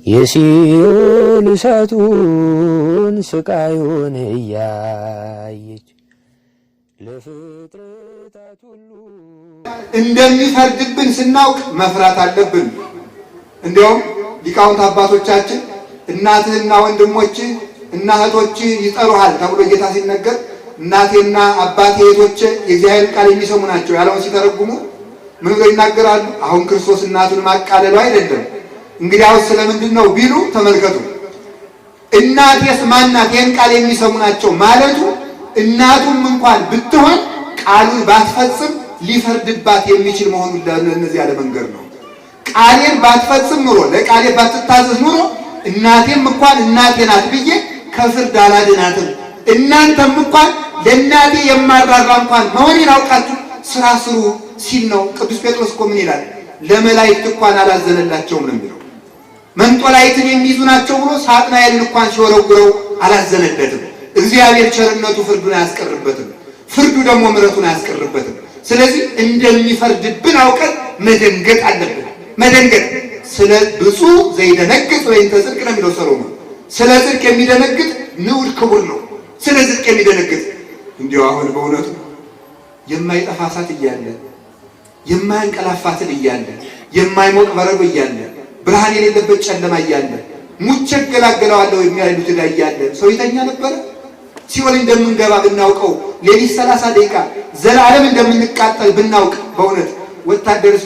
የሲኦል እሳቱን ስቃዩን እያየች ለፍጥረታት ሁሉ እንደሚፈርድብን ስናውቅ መፍራት አለብን። እንዲያውም ሊቃውንት አባቶቻችን እናትህና ወንድሞችህ እና እህቶችህ ይጠሩሃል ተብሎ ጌታ ሲነገር እናቴና አባቴ እህቶቼ የእግዚአብሔር ቃል የሚሰሙ ናቸው ያለውን ሲተረጉሙ ምን ብለው ይናገራሉ? አሁን ክርስቶስ እናቱን ማቃለሉ አይደለም። እንግዲያውስ ስለምንድን ነው ቢሉ ተመልከቱ። እናቴስ ማናት? ይህን ቃል የሚሰሙ ናቸው ማለቱ እናቱም እንኳን ብትሆን ቃሉን ባትፈጽም ሊፈርድባት የሚችል መሆኑን ለእነዚህ ያለ መንገድ ነው። ቃሌን ባትፈጽም ኑሮ ለቃሌ ባትታዘዝ ኑሮ እናቴም እንኳን እናቴ ናት ብዬ ከፍርድ አላድናትም። እናንተም እንኳን ለእናቴ የማራራ እንኳን መሆኔን አውቃችሁ ስራ ስሩ ሲል ነው። ቅዱስ ጴጥሮስ እኮ ምን ይላል? ለመላእክት እንኳን አላዘነላቸውም ነው የሚለው። መንጦላይትን የሚይዙ ናቸው ብሎ ሳጥናኤልን እንኳን ሲወረውረው አላዘነለትም። እግዚአብሔር ቸርነቱ ፍርዱን አያስቀርበትም፣ ፍርዱ ደግሞ ምሕረቱን አያስቀርበትም። ስለዚህ እንደሚፈርድብን አውቀን መደንገጥ አለብን። መደንገጥ ስለ ብፁዕ ዘይደነግጥ በእንተ ጽድቅ ነው የሚለው ሰሎሞን። ስለ ጽድቅ የሚደነግጥ ንዑድ ክቡር ነው። ስለ ጽድቅ የሚደነግጥ እንዲያው አሁን በእውነቱ የማይጠፋ እሳት እያለ የማያንቀላፋ ትል እያለ የማይሞቅ በረዶ እያለ ብርሃን የሌለበት ጨለማ እያለ ሙቼ እገላገለዋለሁ የሚያሉት ዕዳ እያለ ሰው ይተኛ ነበረ? ሲኦል እንደምንገባ ብናውቀው ሌሊት 30 ደቂቃ ዘላለም እንደምንቃጠል ብናውቅ በእውነት ወታደርስ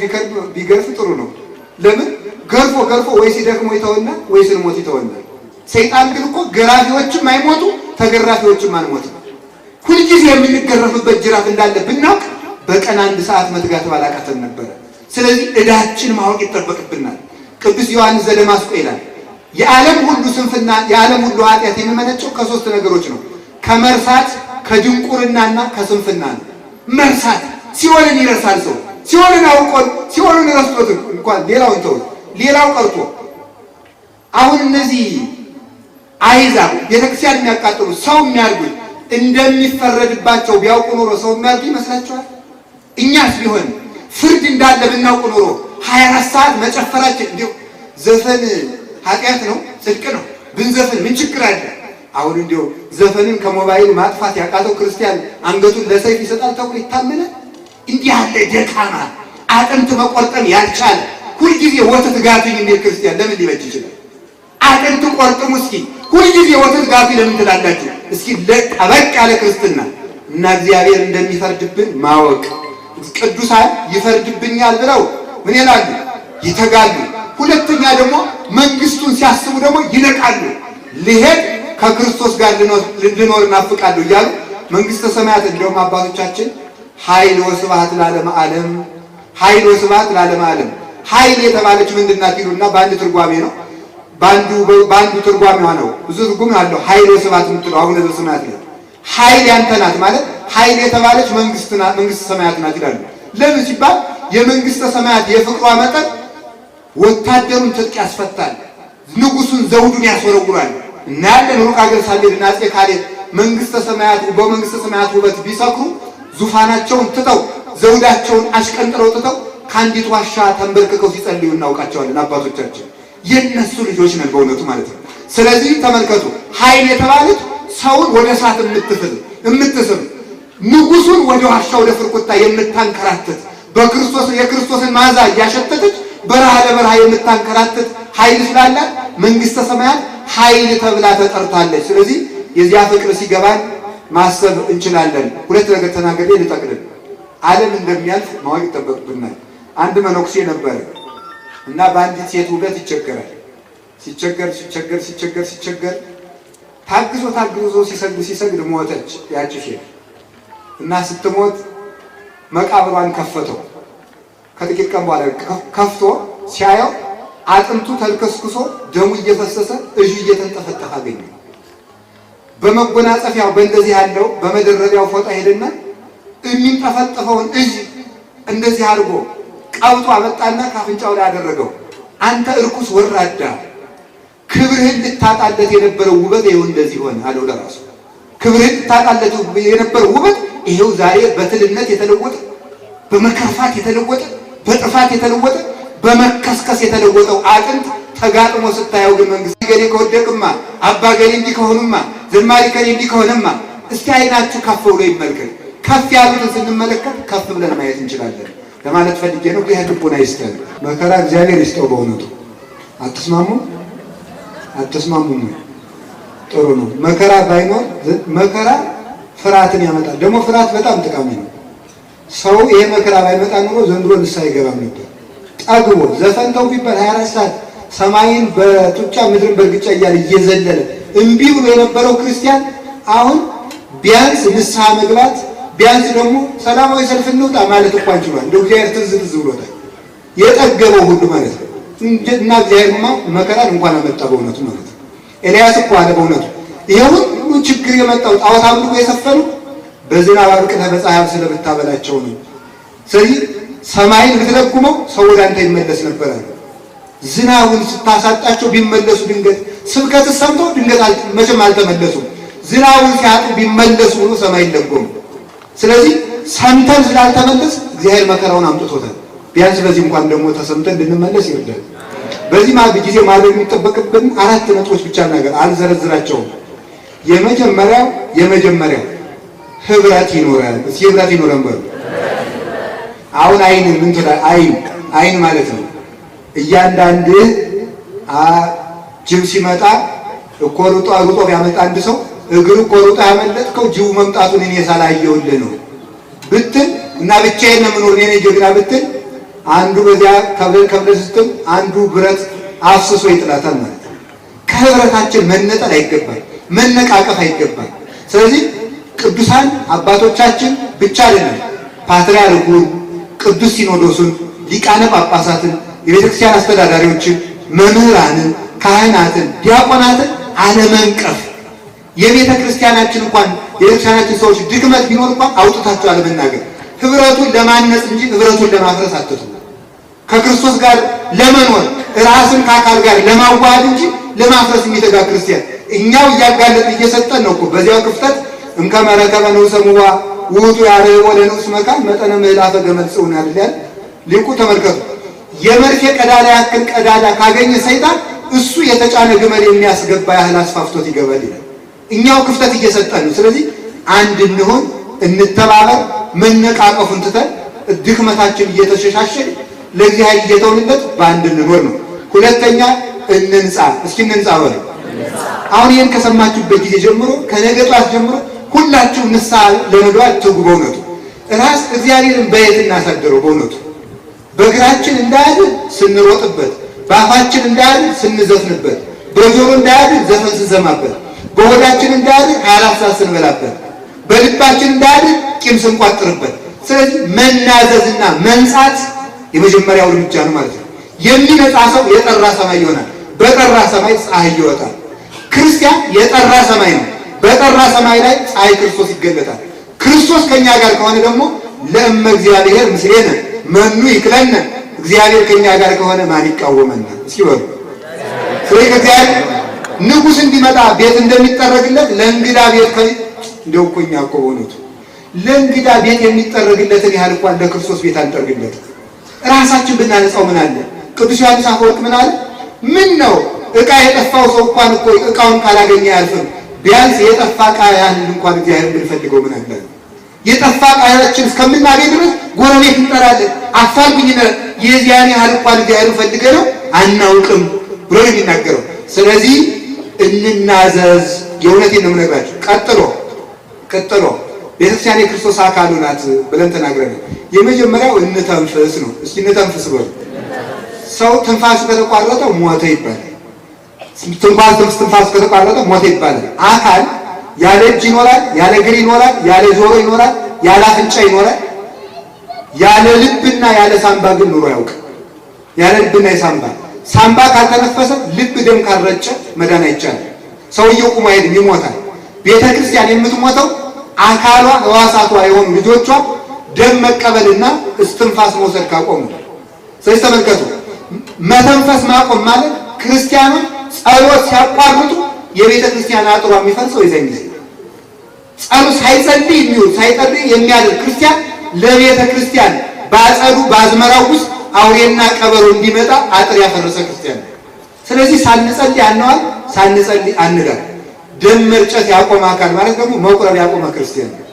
ቢገርፍ ጥሩ ነው። ለምን ገርፎ ወይ ሲደክሞ ይተውና ወይ ስንሞት ይተውና። ሰይጣን ግን እኮ ገራፊዎችም አይሞቱ ተገራፊዎችም አንሞትም። ሁልጊዜ የምንገረፍበት ጅራፍ እንዳለ ብናውቅ በቀን 1 ሰዓት መትጋት ባላቃተን ነበረ። ስለዚህ ዕዳችን ማወቅ ይጠበቅብናል። ቅዱስ ዮሐንስ ዘደማስቆ ይላል የዓለም ሁሉ ስንፍና የዓለም ሁሉ ኃጢአት የሚመነጨው ከ3 ነገሮች ነው። ከመርሳት ከድንቁርናና ከስንፍና ነው። መርሳት ሲኦልን ይረሳል ሰው። ሲኦልን አውቆ ሲኦልን ረስቶት እንኳን ሌላውን ተው ሌላው ቀርቶ አሁን እነዚህ አይዛብ ቤተክርስቲያን የሚያቃጥሉ ሰው የሚያርጉት እንደሚፈረድባቸው ቢያውቁ ኖሮ ሰው የሚያርጉ ይመስላችኋል? እኛስ ቢሆን ፍርድ እንዳለ ብናውቅ ኖሮ 24 ሰዓት መጨፈራችን እንዲሁ ዘፈን ኃጢአት ነው ጽድቅ ነው ብንዘፍን ምን ችግር አለ? አሁን እንዲሁ ዘፈንን ከሞባይል ማጥፋት ያቃተው ክርስቲያን አንገቱን ለሰይፍ ይሰጣል ተብሎ ይታመናል? እንዲህ ያለ ደካማ አጥንት መቆርጠም ያልቻለ ሁልጊዜ ወተት ጋቱኝ የሚል ክርስቲያን ለምን ሊበጅ ይችላል? አጥንት ቆርጥሙ እስኪ ሁልጊዜ ወተት ጋቱ ለምን ትላላችሁ? እስኪ ጠበቅ ያለ ክርስትና እና እግዚአብሔር እንደሚፈርድብን ማወቅ። ቅዱሳን ይፈርድብኛል ብለው ምን ይላሉ? ይተጋሉ። ሁለተኛ ደግሞ መንግስቱን ሲያስቡ ደግሞ ይነቃሉ። ልሄድ ከክርስቶስ ጋር ልኖር እናፍቃለሁ እያሉ መንግስተ ሰማያት እንደውም አባቶቻችን ኃይል ወስብሐት ለዓለመ ዓለም ኃይል ወስብሐት ለዓለመ ዓለም ኃይል የተባለች ምንድን ናት ይሉና በአንድ ትርጓሜ ነው በአንዱ ትርጓሜዋ ነው። ብዙ ትርጉም አለው ኃይል ወስብሐት የምትለው አቡነ ዘበሰማያት ነው። ኃይል ያንተ ናት ማለት ኃይል የተባለች መንግስተ ሰማያት ናት ይላሉ። ለምን ሲባል የመንግስተ ሰማያት የፍቅሯ መጠን ወታደሩን ትጥቅ ያስፈታል፣ ንጉሱን ዘውዱን ያስወረውራል። እና ያለን ሩቅ ሀገር ሳሌድና አፄ ካሌብ በመንግስተ ሰማያት ውበት ቢሰክሩ ዙፋናቸውን ትተው ዘውዳቸውን አሽቀንጥረው ትተው ከአንዲት ዋሻ ተንበርክከው ሲጸልዩ እናውቃቸዋለን። አባቶቻችን የነሱ ልጆች ነን በእውነቱ ማለት ነው። ስለዚህ ተመልከቱ፣ ኃይል የተባለች ሰውን ወደ እሳት የምትስብ ንጉሱን ወደ ዋሻ ወደ ፍርቁታ የምታንከራትት የክርስቶስን መዓዛ እያሸተተች በረሃ ለበረሃ የምታንከራትት ኃይል ስላላት መንግስተ ሰማያት ኃይል ተብላ ተጠርታለች። ስለዚህ የዚያ ፍቅር ሲገባን ማሰብ እንችላለን። ሁለት ነገር ተናገሬ ልጠቅልል። ዓለም እንደሚያልፍ ማወቅ ይጠበቅብናል። አንድ መነኩሴ ነበረ እና በአንዲት ሴት ውበት ይቸገራል። ሲቸገር ታግዞ ሲሰግድ ሞተች ያቺ ሴት እና ስትሞት መቃብሯን ከፈተው። ከጥቂት ቀን በኋላ ከፍቶ ሲያየው አጥንቱ ተልከስክሶ ደሙ እየፈሰሰ እጁ እየተንጠፈጠፈ አገኘ። በመጎናጸፊያው በእንደዚህ ያለው በመደረቢያው ፎጣ ሄደና የሚንጠፈጠፈውን እጅ እንደዚህ አድርጎ ቀውጦ አመጣና ካፍንጫው ላይ አደረገው። አንተ እርኩስ ወራዳ ክብርህን ልታጣለት የነበረው ውበት ይኸው እንደዚህ ሆነ አለው ለራሱ። ክብርህን ልታጣለት የነበረው ውበት ይኸው ዛሬ በትልነት የተለወጠ፣ በመከርፋት የተለወጠ፣ በጥፋት የተለወጠ፣ በመከስከስ የተለወጠው አጥንት ተጋጥሞ ስታየው ግን መንግስት ገሌ ከወደቅማ አባ ገሌ እንዲህ ከሆኑማ ዘማሪ ገሌ እንዲህ ከሆነማ እስቲ አይናችሁ ከፍ ብሎ ይመልከት። ከፍ ያሉትን ስንመለከት ከፍ ብለን ማየት እንችላለን ለማለት ፈልጌ ነው። ይሄ ልቦና ይስጠን። መከራ እግዚአብሔር ይስጠው። በእውነቱ አትስማሙም? ጥሩ ነው። መከራ ባይኖር መከራ ፍርሃትን ያመጣል። ደግሞ ፍርሃት በጣም ጠቃሚ ነው። ሰው ይሄ መከራ ባይመጣ ኑሮ ዘንድሮ ንስሐ አይገባም ነበር። ጠግቦ ዘፈንተው ቢባል 24 ሰዓት ሰማይን በጡጫ ምድርን በእርግጫ እያለ እየዘለለ እምቢ ብሎ የነበረው ክርስቲያን አሁን ቢያንስ ንስሐ መግባት ቢያንስ ደግሞ ሰላማዊ ሰልፍ እንውጣ ማለት እንኳን ችሏል። እንደው እግዚአብሔር ትዝ ብሎታል። የጠገበው ሁሉ ማለት ነው። እና እግዚአብሔርማ መከራን እንኳን አመጣ በእውነቱ ማለት ነው። ኤልያስ እኮ አለ በእውነቱ ይሄ ሁሉ ችግር የመጣው ጣዖት አምልኮ የሰፈኑ በዝናብ አብቅተህ በፀሐይ ስለምታበላቸው ነው። ስለዚህ ሰማይን ብትለጉመው ሰው ወደ አንተ ይመለስ ነበር። ዝናቡን ስታሳጣቸው ቢመለሱ ድንገት ስብከት ሰምተው ድንገት መቼም አልተመለሱም። ዝናቡን ሲያጡ ቢመለሱ ብሎ ሰማይ ለጎሙ። ስለዚህ ሰምተን ስላልተመለስ እግዚአብሔር መከራውን አምጥቶታል። ቢያንስ በዚህ እንኳን ደግሞ ተሰምተን እንድንመለስ ይርዳል። በዚህ ጊዜ ማድረግ የሚጠበቅብን 4 ነጥቦች ብቻ ነገር አልዘረዝራቸውም። የመጀመሪያው ህብረት ይኖራል። እስኪ ህብረት ይኖረን በሉ። አሁን አይን ማለት ነው እያንዳንድ ጅብ ሲመጣ እኮ ሩጦ ቢያመጣ አንድ ሰው እግሩ እኮ ሩጦ ያመለጥከው ጅቡ መምጣቱን እኔ ሳላየውልህ ነው ብትል እና ብቻዬን ነው የምኖር እኔ ጀግና ብትል አንዱ በዚያ ከብለህ ስትል አንዱ ብረት አፍስሶ ይጥላታል ማለት ነው። ከህብረታችን መነጠል አይገባል፣ መነቃቀፍ አይገባል። ስለዚህ ቅዱሳን አባቶቻችን ብቻ አይደለም ፓትርያርኩን፣ ቅዱስ ሲኖዶሱን፣ ሊቃነ ጳጳሳትን፣ የቤተክርስቲያን አስተዳዳሪዎችን፣ መምህራንን፣ ካህናትን፣ ዲያቆናትን አለመንቀፍ የቤተ ክርስቲያናችን እንኳን የቤተክርስቲያናችን ሰዎች ድክመት ቢኖር እንኳን አውጥታቸው አለመናገር። ህብረቱን ለማነጽ እንጂ ህብረቱን ለማፍረስ አትቱ። ከክርስቶስ ጋር ለመኖር ራስን ከአካል ጋር ለማዋሃድ እንጂ ለማፍረስ የሚተጋ ክርስቲያን እኛው እያጋለጥን እየሰጠን ነው እኮ። በዚያው ክፍተት እንከመረከበ ንዑሰ ምዋ ውእቱ ያርኅቦ ለንዑስ መካን መጠነ ምዕላፈ ገመድ ጽውን ያድላል ሊቁ። ተመልከቱ፣ የመርፌ ቀዳዳ ያክል ቀዳዳ ካገኘ ሰይጣን እሱ የተጫነ ግመል የሚያስገባ ያህል አስፋፍቶት ይገባል ይላል። እኛው ክፍተት እየሰጠን ነው። ስለዚህ አንድ እንሆን፣ እንተባበር፣ መነቃቀፉን ትተን ድክመታችን እየተሸሻሸን ለእግዚአብሔር እየተውንለት በአንድ እንኖር ነው። ሁለተኛ እንንጻ። እስኪ እንንጻ በሉ። አሁን ይህን ከሰማችሁበት ጊዜ ጀምሮ ከነገ ጧት ጀምሮ ሁላችሁ ንስሐ ለመግባት ትጉ። በእውነቱ ራስ እግዚአብሔርን በየት እናሳደረው? በእውነቱ በእግራችን እንዳያድር ስንሮጥበት፣ በአፋችን እንዳያድር ስንዘፍንበት፣ በጆሮ እንዳያድር ዘፈን ስንሰማበት፣ በሆዳችን እንዳያድር 24 ሰዓት ስንበላበት፣ በልባችን እንዳያድር ቂም ስንቋጥርበት። ስለዚህ መናዘዝና መንጻት የመጀመሪያው እርምጃ ነው ማለት ነው። የሚነጻ ሰው የጠራ ሰማይ ይሆናል። በጠራ ሰማይ ፀሐይ ይወጣል። ክርስቲያን የጠራ ሰማይ ነው። በጠራ ሰማይ ላይ ፀሐይ ክርስቶስ ይገለጣል። ክርስቶስ ከኛ ጋር ከሆነ ደግሞ ለእመ እግዚአብሔር ምስሌነ መኑ ይክለነ፣ እግዚአብሔር ከኛ ጋር ከሆነ ማን ይቃወመናል? እስኪ በሉ። ስለዚህ ከእግዚአብሔር ንጉሥ እንዲመጣ ቤት እንደሚጠረግለት ለእንግዳ ቤት እንደው እኮ እኛ እኮ በእውነቱ ለእንግዳ ቤት የሚጠረግለትን ያህል እንኳን ለክርስቶስ ቤት አንጠርግለት። ራሳችን ብናነጻው ምን አለ? ቅዱስ ዮሐንስ አፈወርቅ ምን አለ? ምን ነው ዕቃ የጠፋው ሰው እንኳን እኮ ዕቃውን ካላገኘ አያልፍም። ቢያንስ የጠፋ ዕቃ ያህል እንኳን እግዚአብሔር ብንፈልገው ምን አለ? የጠፋ ዕቃችን እስከምናገኝ ድረስ ጎረቤት እንጠራለን፣ አፋልጉኝ እንላለን። የዚያን ያህል እንኳን እግዚአብሔር ፈልገ ነው አናውቅም ብሎ የሚናገረው። ስለዚህ እንናዘዝ። የእውነቴን ነው የምነግራችሁ። ቀጥሎ ቤተክርስቲያን የክርስቶስ አካሉ ናት ብለን ተናግረናል። የመጀመሪያው እንተንፍስ ነው። እስኪ እንተንፍስ በሉ። ሰው ትንፋሱ ከተቋረጠ ሞተ ይባላል። ትንፋሱ ከተቋረጠ ሞተ ይባላል። አካል ያለ እጅ ይኖራል፣ ያለ እግር ይኖራል፣ ያለ ጆሮ ይኖራል፣ ያለ አፍንጫ ይኖራል። ያለ ልብና ያለ ሳምባ ግን ኑሮ ያውቃል። ያለ ልብና የሳምባ ሳምባ ካልተነፈሰ ልብ ደም ካልረጨ መዳን አይቻልም። ሰውየው ቁሞ አይሄድም፣ ይሞታል። ቤተ ክርስቲያን የምትሞተው አካሏ ሕዋሳቷ የሆኑ ልጆቿ ደም መቀበልና እስትንፋስ መውሰድ ካቆሙ። ስለዚህ ተመልከቱ፣ መተንፈስ ማቆም ማለት ክርስቲያኖች ጸሎት ሲያቋርጡ የቤተ ክርስቲያን አጥሯ የሚፈርሰው የዚያን ጊዜ። ጸሎት ሳይጸልይ የሚውል ሳይጸልይ የሚያድር ክርስቲያን ለቤተ ክርስቲያን በአጸዱ በአዝመራው ውስጥ አውሬና ቀበሮ እንዲመጣ አጥር ያፈረሰ ክርስቲያን ነው። ስለዚህ ሳንጸልይ አነዋል፣ ሳንጸልይ አንጋር። ደም መርጨት ያቆመ አካል ማለት ደግሞ መቁረብ ያቆመ ክርስቲያን ነው።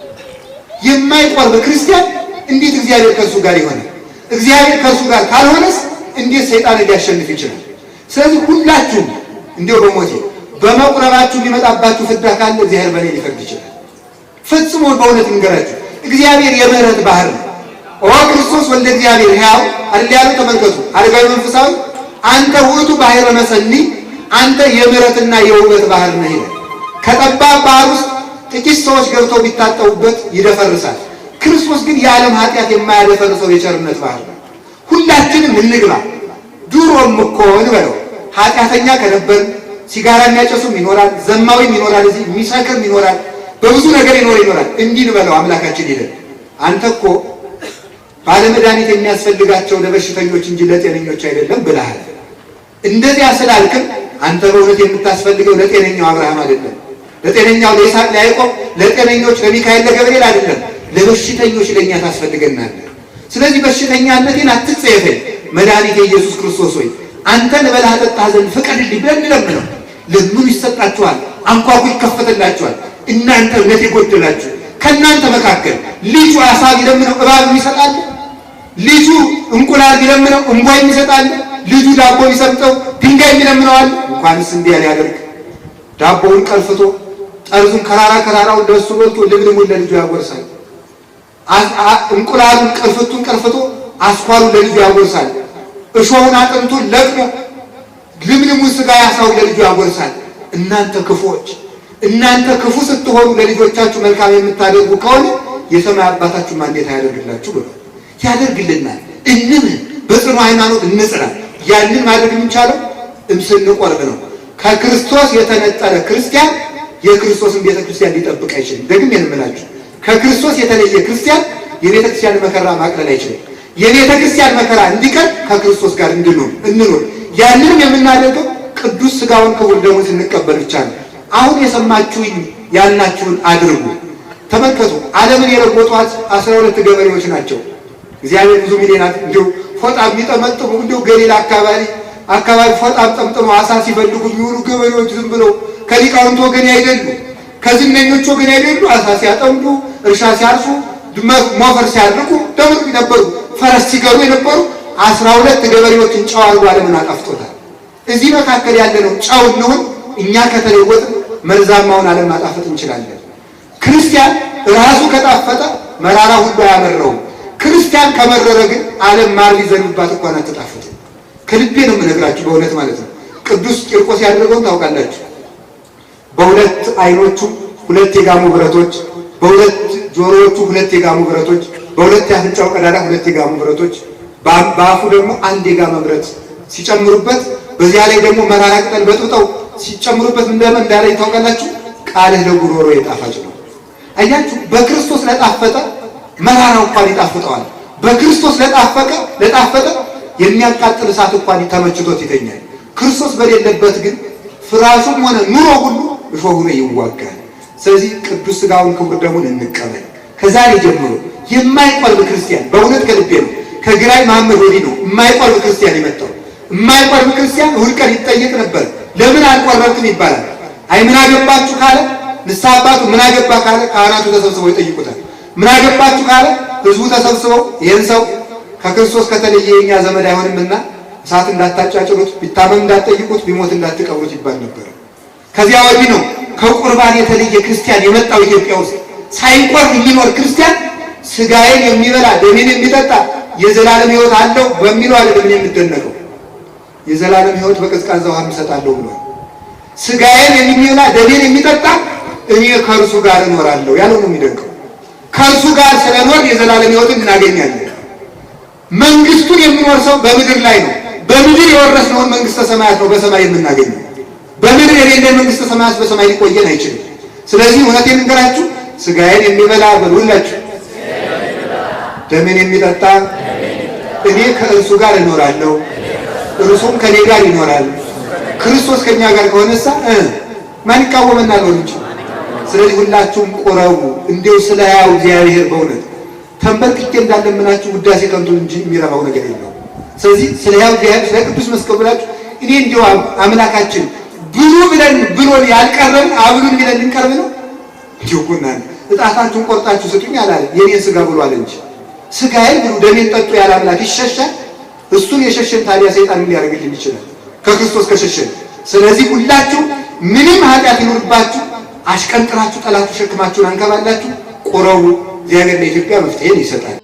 የማይቆርብ ክርስቲያን እንዴት እግዚአብሔር ከእሱ ጋር ይሆናል? እግዚአብሔር ከእሱ ጋር ካልሆነስ እንዴት ሰይጣን ሊያሸንፍ ይችላል? ስለዚህ ሁላችሁም እንዲያው በሞቴ በመቁረባችሁ የሚመጣባችሁ ፍዳ ካለ እግዚአብሔር በእኔ ሊፈርድ ይችላል። ፈጽሞ በእውነት እንገራችሁ እግዚአብሔር የምህረት ባህር ነው። ኦ ክርስቶስ ወልደ እግዚአብሔር ሕያው አይደል ያለው? ተመልከቱ። አረጋዊ መንፈሳዊ አንተ ውእቱ ባሕረ መሰኒ፣ አንተ የምህረትና የውበት ባህር ነህ ይላል። ከጠባብ ባህር ውስጥ ጥቂት ሰዎች ገብተው ቢታጠቡበት ይደፈርሳል። ክርስቶስ ግን የዓለም ኃጢአት የማያደፈርሰው የቸርነት ባህር ነው። ሁላችንም እንግባ። ድሮም እኮ እንበለው ኃጢአተኛ ከነበር ሲጋራ የሚያጨሱም ይኖራል፣ ዘማዊም ይኖራል፣ እዚህ የሚሰክርም ይኖራል፣ በብዙ ነገር ይኖራል። እንዲህ እንበለው አምላካችን ይላል አንተ እኮ ባለመድኃኒት የሚያስፈልጋቸው ለበሽተኞች እንጂ ለጤነኞች አይደለም ብለሃል። እንደዚያ ስላልክም አንተ በእውነት የምታስፈልገው ለጤነኛው አብርሃም አይደለም፣ ለጤነኛው ለይስሐቅ ለያዕቆብ፣ ለጤነኞች ለሚካኤል ለገብርኤል አይደለም፣ ለበሽተኞች ለእኛ ታስፈልገናለህ። ስለዚህ በሽተኛነቴን አትጸየፈኝ፣ መድኃኒቴ ኢየሱስ ክርስቶስ ሆይ አንተን እበላህ እጠጣህ ዘንድ ፍቀድልኝ ብለን እንለምነው። ለምኑ ይሰጣችኋል፣ አንኳኩ ይከፈትላችኋል። እናንተ እምነት የጎደላችሁ ከእናንተ መካከል ልጁ ዓሣ ቢለምነው እባብ ይሰጣል? ልጁ እንቁላል ቢለምነው እንቧይ ይሰጣል? ልጁ ዳቦ ቢሰጠው ድንጋይ ቢለምነዋል? እንኳንስ እንዲያ ሊያደርግ ዳቦውን ቀልፍቶ ጠርዙን ከራራውን ለእሱ በልቶ ልምልሙን ለልጁ ያጎርሳል። እንቁላሉን ቅርፍቱን ቀልፍቶ አስኳሉን ለልጁ ያጎርሳል። እሾሁን አጥንቱን ለቅሞ ልምልሙን ሥጋ ያሳውን ለልጁ ያጎርሳል። እናንተ ክፉዎች፣ እናንተ ክፉ ስትሆኑ ለልጆቻችሁ መልካም የምታደርጉ ከሆነ የሰማይ አባታችሁ እንዴት አያደርግላችሁ ብሎ ያደርግልናል። እንምን በጽኑ ሃይማኖት እንጽና። ያንን ማድረግ የሚቻለው ስንቆርብ ነው። ከክርስቶስ የተነጠለ ክርስቲያን የክርስቶስን ቤተክርስቲያን ሊጠብቅ አይችልም። ደግሜ የምላችሁ ከክርስቶስ የተለየ ክርስቲያን የቤተክርስቲያን መከራ ማቅለል አይችልም። የቤተክርስቲያን መከራ እንዲቀር ከክርስቶስ ጋር እንኑር። ያንንም የምናደርገው ቅዱስ ሥጋውን ክቡር ደሙን ስንቀበል ብቻ ነው። አሁን የሰማችሁኝ ያልናችሁን አድርጉ። ተመልከቱ፣ ዓለምን የለወጧት 12 ገበሬዎች ናቸው። እግዚአብሔር ብዙ ሚሊዮናት እንዲሁ ፎጣ የሚጠመጥሙ እንዲሁ ገሊላ አካባቢ ፎጣ ጠምጥመው ዓሣ ሲፈልጉ የሚውሉ ገበሬዎች ዝም ብለው ከሊቃውንት ወገን አይደሉ፣ ከዝነኞች ወገን አይደሉ። ዓሣ ሲያጠምዱ፣ እርሻ ሲያርሱ፣ ሞፈር ሲያድርቁ ደምቅ ነበሩ። ፈረስ ሲገሩ የነበሩ 12 ገበሬዎችን ጨው አድርጎ ዓለምን አጣፍጦታል። እዚህ መካከል ያለነው ጨው እንሁን። እኛ ከተለወጥን መርዛማውን ዓለም ማጣፈጥ እንችላለን። ክርስቲያን ራሱ ከጣፈጠ መራራ ሁሉ አያመረውም። ክርስቲያን ከመረረ ግን ዓለም ማር ሊዘንባት እንኳን አትጣፍጥም። ከልቤ ነው የምነግራችሁ በእውነት ማለት ነው። ቅዱስ ቂርቆስ ያደረገውን ታውቃላችሁ። በሁለት ዓይኖቹ 2 የጋሙ ብረቶች፣ በሁለት ጆሮዎቹ 2 የጋሙ ብረቶች፣ በሁለት የአፍንጫው ቀዳዳ 2 የጋሙ ብረቶች፣ በአፉ ደግሞ 1 የጋመ ብረት ሲጨምሩበት፣ በዚያ ላይ ደግሞ መራራ ቅጠል በጥብጠው ሲጨምሩበት እንደምን እንዳለ ታውቃላችሁ? ቃልህ ለጉሮሮ የጣፋጭ ነው። አያችሁ፣ በክርስቶስ ለጣፈጠ መራራው እንኳን ይጣፍጠዋል። በክርስቶስ ለጣፈጠ የሚያቃጥል እሳት እንኳን ተመችቶት ይተኛል። ክርስቶስ በሌለበት ግን ፍራሹም ሆነ ኑሮ ሁሉ እሾህ ሆኖ ይዋጋል። ስለዚህ ቅዱስ ሥጋውን ክቡር ደሙን እንቀበል። ከዛሬ ጀምሮ የማይቆርብ ክርስቲያን በእውነት ከልቤ ነው። ከግራኝ መሐመድ ወዲህ ነው የማይቆርብ ክርስቲያን የመጣው። የማይቆርብ ክርስቲያን እሑድ ቀን ይጠየቅ ነበር። ለምን አልቆረብክም ይባላል። አይ ምን አገባችሁ ካለ ንስሐ አባቱ ምን አገባ ካለ ካህናቱ ተሰብስበው ይጠይቁታል። ምን አገባችሁ ካለ ሕዝቡ ተሰብስበው ይህን ሰው ከክርስቶስ ከተለየ የኛ ዘመድ አይሆንምና እሳት እንዳታጫጭሩት፣ ቢታመም እንዳትጠይቁት፣ ቢሞት እንዳትቀብሩት ይባል ነበር። ከዚያ ወዲህ ነው ከቁርባን የተለየ ክርስቲያን የመጣው ኢትዮጵያ ውስጥ። ሳይቆርብ የሚኖር ክርስቲያን ሥጋዬን የሚበላ ደሜን የሚጠጣ የዘላለም ሕይወት አለው በሚለው አይደለም የምደነቀው። የዘላለም ሕይወት በቀዝቃዛ ውሃ እሰጣለሁ ብሏል። ሥጋዬን የሚበላ ደሜን የሚጠጣ እኔ ከእርሱ ጋር እኖራለሁ ያለው ነው የሚደንቀው። ከእርሱ ጋር ስለኖር የዘላለም ሕይወትን እናገኛለን። መንግስቱን የሚኖር ሰው በምድር ላይ ነው። በምድር የወረስነውን መንግስተ ሰማያት ነው በሰማይ የምናገኘው። በምድር የሌለ መንግስተ ሰማያት በሰማይ ሊቆየን አይችልም። ስለዚህ እውነቴን እንገራችሁ፣ ሥጋዬን የሚበላ በሉላችሁ፣ ደሜን የሚጠጣ እኔ ከእርሱ ጋር እኖራለሁ፣ እርሱም ከኔ ጋር ይኖራል። ክርስቶስ ከኛ ጋር ከሆነሳ ማን ይቃወመናል? ወንጭ። ስለዚህ ሁላችሁም ቆረቡ። እንዲሁ ስለ ሕያው እግዚአብሔር በእውነት ተንበርክኬ እንዳለምናችሁ ውዳሴ ከንቱ እንጂ የሚረባው ነገር የለው። ስለዚህ ስለ ሕያው እግዚአብሔር ስለ ቅዱስ መስቀል ብላችሁ እኔ እንዲሁ አምላካችን ብዙ ብሎን ያልቀረብን አብሉን ብለን ልንቀርብ ነው? ይሁንና እጣታችሁን ቆርጣችሁ ስጡኝ አላለ። የኔን ስጋ ብሏል እንጂ ስጋዬን ብሉ ደሜን ጠጡ ያለ አምላክ ይሸሻል? እሱን የሸሸን ታዲያ ሰይጣን ምን ሊያደርግልን ይችላል? ከክርስቶስ ከሸሸን። ስለዚህ ሁላችሁ ምንም ኃጢአት ይኖርባችሁ አሽቀንጥራችሁ ጠላቱ ሸክማችሁን አንከባላችሁ ቆረቡ። እግዚአብሔር ለኢትዮጵያ መፍትሄን ይሰጣል።